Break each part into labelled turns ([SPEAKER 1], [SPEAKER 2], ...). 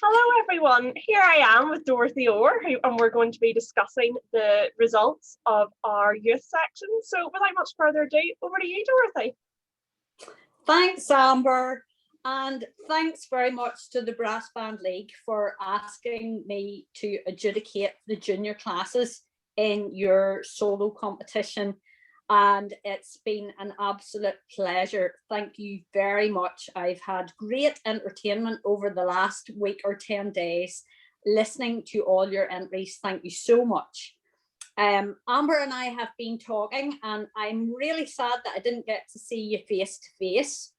[SPEAKER 1] Hello everyone, here I am with Dorothy Orr and we're going to be discussing the results of our youth section. So without much further ado, over to you, Dorothy.
[SPEAKER 2] Thanks, Amber, and thanks very much to the Brass Band League for asking me to adjudicate the junior classes in your solo competition, and it's been an absolute pleasure. Thank you very much. I've had great entertainment over the last week or 10 days listening to all your entries. Thank you so much. Amber and I have been talking, and I'm really sad that I didn't get to see you face to face,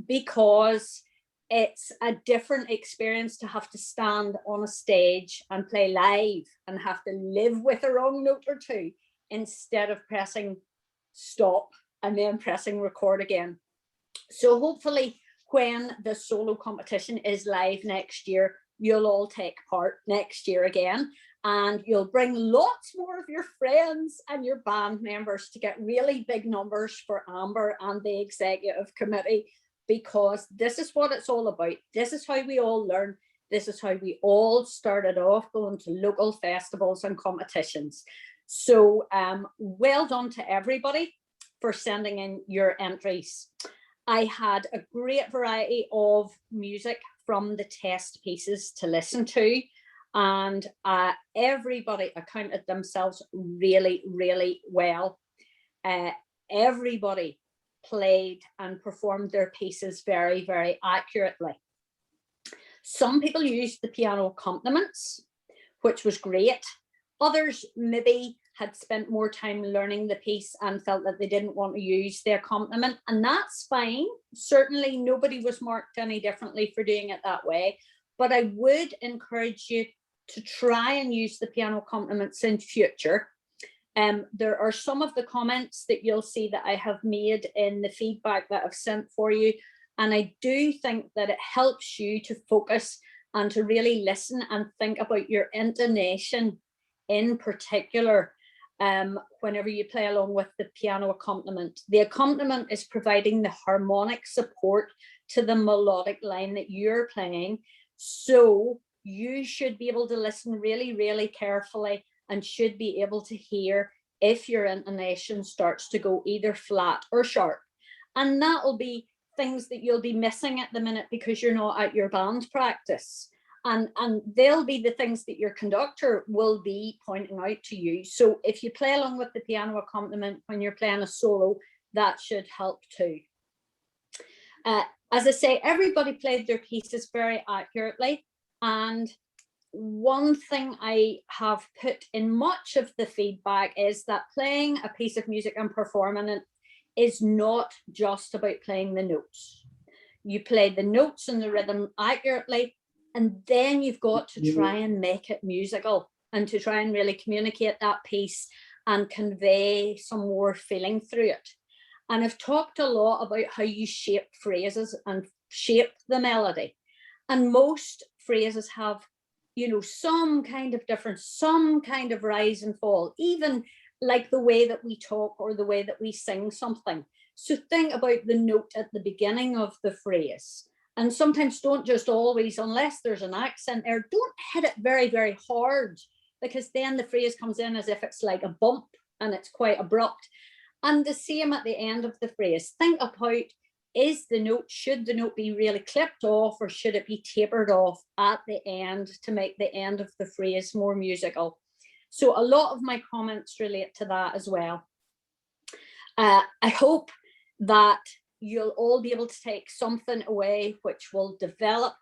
[SPEAKER 2] because it's a different experience to have to stand on a stage and play live and have to live with a wrong note or two instead of pressing stop and then pressing record again. So hopefully when the solo competition is live next year, you'll all take part next year again, and you'll bring lots more of your friends and your band members to get really big numbers for Amber and the executive committee, because this is what it's all about. This is how we all learn. This is how we all started off going to local festivals and competitions. So well done to everybody for sending in your entries. I had a great variety of music from the test pieces to listen to, and everybody accounted themselves really, really well. Everybody played and performed their pieces very, very accurately. Some people used the piano accompaniments, which was great. Others maybe had spent more time learning the piece and felt that they didn't want to use the accompaniment, and that's fine. Certainly nobody was marked any differently for doing it that way, but I would encourage you to try and use the piano accompaniments in future. There are some of the comments that you'll see that I have made in the feedback that I've sent for you, and I do think that it helps you to focus and to really listen and think about your intonation in particular whenever you play along with the piano accompaniment. The accompaniment is providing the harmonic support to the melodic line that you're playing, so you should be able to listen really, really carefully and should be able to hear if your intonation starts to go either flat or sharp. And that will be things that you'll be missing at the minute because you're not at your band practice. And they'll be the things that your conductor will be pointing out to you. So if you play along with the piano accompaniment when you're playing a solo, that should help too. As I say, everybody played their pieces very accurately. And one thing I have put in much of the feedback is that playing a piece of music and performing it is not just about playing the notes. You play the notes and the rhythm accurately, and then you've got to try and make it musical and to try and really communicate that piece and convey some more feeling through it. And I've talked a lot about how you shape phrases and shape the melody. And most phrases have, you know, some kind of difference, some kind of rise and fall, even like the way that we talk or the way that we sing something. So think about the note at the beginning of the phrase. And sometimes don't just always, unless there's an accent there, don't hit it very, very hard, because then the phrase comes in as if it's like a bump and it's quite abrupt. And the same at the end of the phrase. Think about, is the note, should the note be really clipped off or should it be tapered off at the end to make the end of the phrase more musical? So a lot of my comments relate to that as well. I hope that you'll all be able to take something away which will develop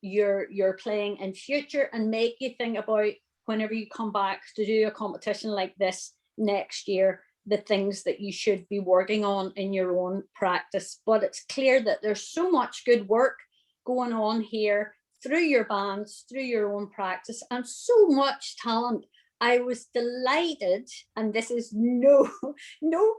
[SPEAKER 2] your playing in future and make you think about, whenever you come back to do a competition like this next year, the things that you should be working on in your own practice. But it's clear that there's so much good work going on here through your bands, through your own practice, and so much talent. I was delighted, and this is no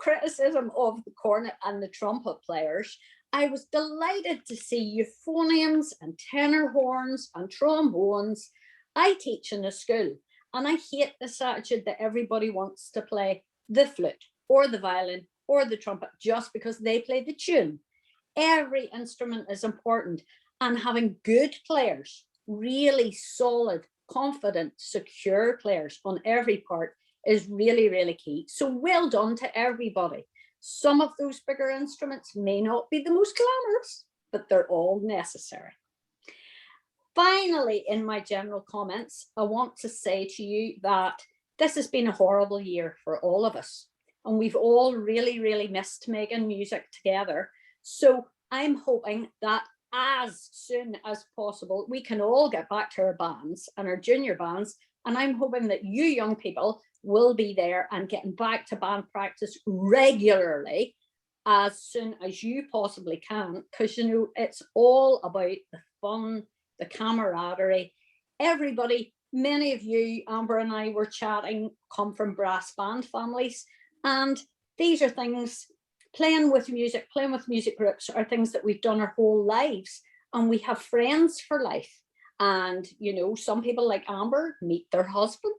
[SPEAKER 2] criticism of the cornet and the trumpet players. I was delighted to see euphoniums and tenor horns and trombones. I teach in a school, and I hate this attitude that everybody wants to play the flute or the violin or the trumpet just because they play the tune. Every instrument is important, and having good players really solid, confident, secure players on every part is really, really key. So well done to everybody. Some of those bigger instruments may not be the most glamorous, but they're all necessary. Finally, in my general comments, I want to say to you that this has been a horrible year for all of us. And we've all really, really missed making music together. So I'm hoping that as soon as possible, we can all get back to our bands and our junior bands. And I'm hoping that you young people will be there and getting back to band practice regularly as soon as you possibly can, because you know it's all about the fun, the camaraderie. Everybody, many of you, Amber and I were chatting, come from brass band families, and these are things, playing with music groups are things that we've done our whole lives, and we have friends for life. And you know, some people like Amber meet their husband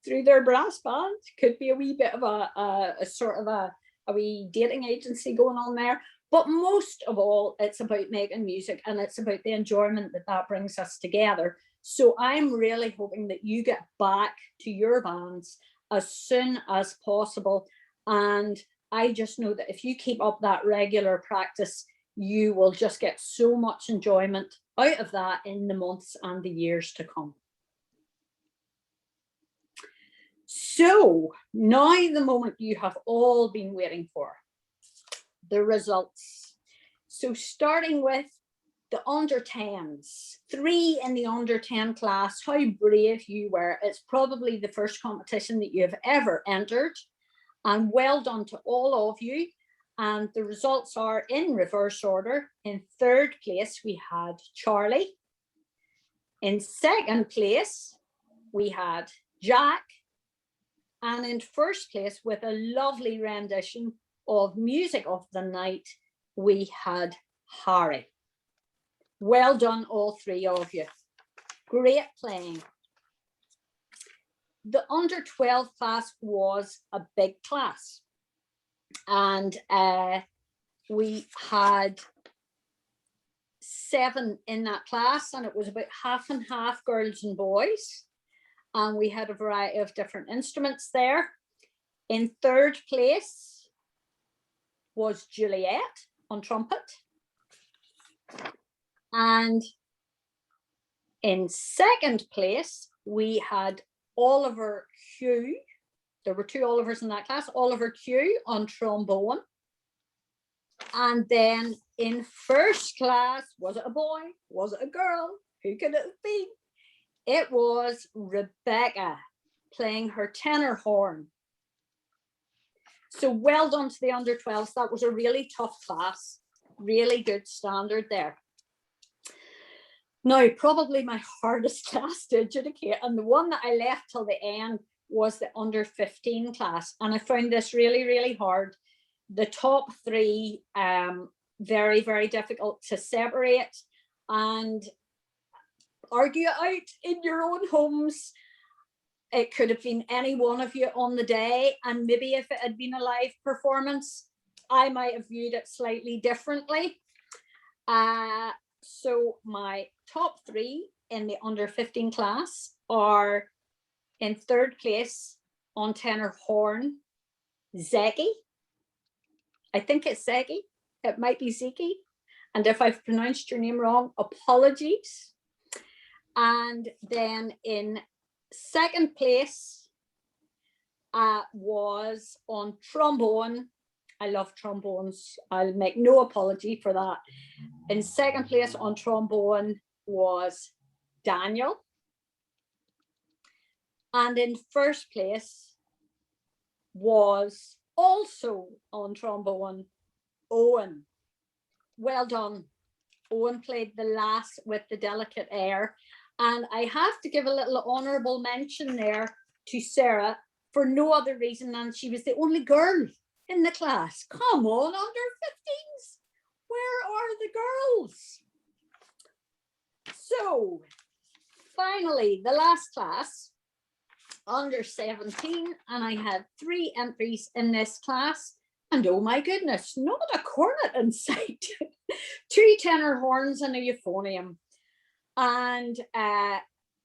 [SPEAKER 2] through their brass band. Could be a wee bit of a sort of a wee dating agency going on there. But most of all, it's about making music, and it's about the enjoyment that brings us together. So I'm really hoping that you get back to your bands as soon as possible. And I just know that if you keep up that regular practice, you will just get so much enjoyment out of that in the months and the years to come. So now the moment you have all been waiting for, the results. So starting with the under 10s, 3 in the under 10 class, how brave you were. It's probably the first competition that you have ever entered, and well done to all of you. And the results are in reverse order. In 3rd place, we had Charlie. In 2nd place, we had Jack. And in 1st place, with a lovely rendition of Music of the Night, we had Harry. Well done, all 3 of you. Great playing. The under 12 class was a big class. And we had 7 in that class, and it was about half and half girls and boys. And we had a variety of different instruments there. In 3rd place was Juliet on trumpet. And in 2nd place, we had Oliver Q. There were 2 Olivers in that class. Oliver Q on trombone. And then in 1st class, was it a boy? Was it a girl? Who could it have been? It was Rebecca playing her tenor horn. So well done to the under 12s. That was a really tough class. Really good standard there. Now, probably my hardest class to adjudicate, and the one that I left till the end, was the under 15 class. And I found this really, really hard. The top 3, very, very difficult to separate and argue out in your own homes. It could have been any one of you on the day, and maybe if it had been a live performance, I might have viewed it slightly differently. So my top 3 in the under 15 class are in 3rd place on tenor horn, Zeki. I think it's Zeki. It might be Zeki. And if I've pronounced your name wrong, apologies. And then in 2nd place was on trombone. I love trombones. I'll make no apology for that. In 2nd place on trombone was Daniel. And in 1st place was also on trombone, Owen. Well done. Owen played the last with the delicate air. And I have to give a little honourable mention there to Sarah for no other reason than she was the only girl in the class. Come on, under 15s. Where are the girls? So finally, the last class, under 17, and I had 3 entries in this class. And oh my goodness, not a cornet in sight. 2 tenor horns and a euphonium. And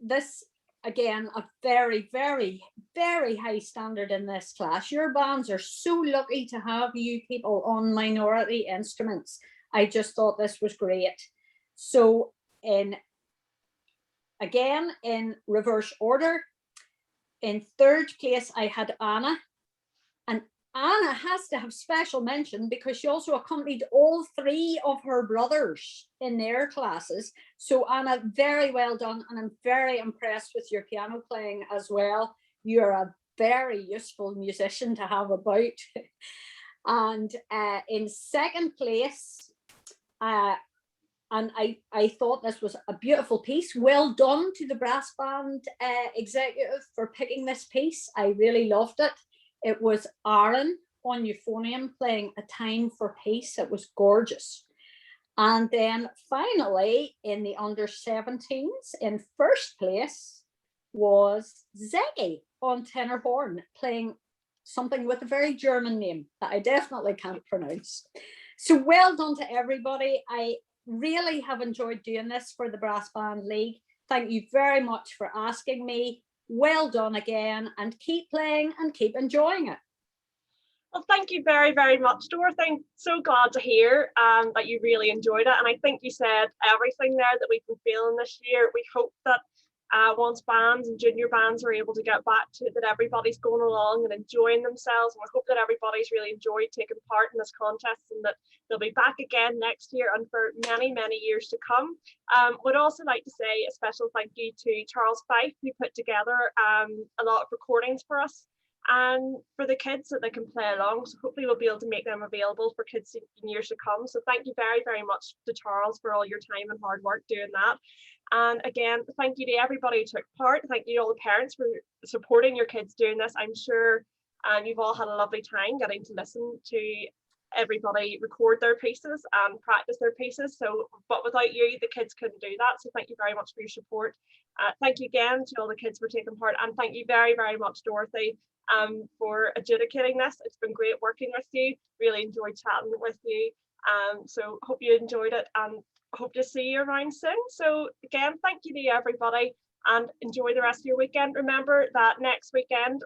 [SPEAKER 2] this, again, a very, very, very high standard in this class. Your bands are so lucky to have you people on minority instruments. I just thought this was great. So again, in reverse order, in third place, I had Anna. And Anna has to have special mention because she also accompanied all three of her brothers in their classes. So Anna, very well done. And I'm very impressed with your piano playing as well. You're a very useful musician to have about. And in second place, and I thought this was a beautiful piece. Well done to the brass band executive for picking this piece. I really loved it. It was Aaron on euphonium playing A Time for Peace. It was gorgeous. And then finally, in the under 17s, in first place was Zeggy on tenor horn, playing something with a very German name that I definitely can't pronounce. So well done to everybody. I really have enjoyed doing this for the Brass Band League. Thank you very much for asking me. Well done again, and keep playing and keep enjoying it.
[SPEAKER 1] Well, thank you very, very much, Dorothy. I'm so glad to hear that you really enjoyed it. And I think you said everything there that we've been feeling this year. We hope that once bands and junior bands are able to get back to it, that everybody's going along and enjoying themselves. And we hope that everybody's really enjoyed taking part in this contest and that they'll be back again next year and for many, many years to come. Would also like to say a special thank you to Charles Fyffe, who put together a lot of recordings for us and for the kids so they can play along. So hopefully we'll be able to make them available for kids in years to come. So thank you very, very much to Charles for all your time and hard work doing that. And again, thank you to everybody who took part. Thank you to all the parents for supporting your kids doing this. I'm sure you've all had a lovely time getting to listen to everybody record their pieces and practice their pieces. So, but without you, the kids couldn't do that. So thank you very much for your support. Thank you again to all the kids for taking part. And thank you very, very much, Dorothy, for adjudicating this. It's been great working with you. Really enjoyed chatting with you. So hope you enjoyed it and hope to see you around soon. So again, thank you to everybody and enjoy the rest of your weekend. Remember that next weekend,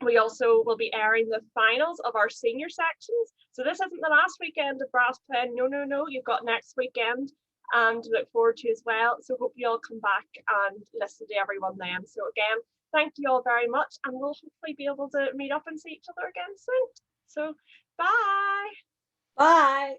[SPEAKER 1] we also will be airing the finals of our senior sections. So this isn't the last weekend of brass playing. No, you've got next weekend to look forward to as well. So hope you all come back and listen to everyone then. So again, thank you all very much, and we'll hopefully be able to meet up and see each other again soon. So bye.
[SPEAKER 2] Bye.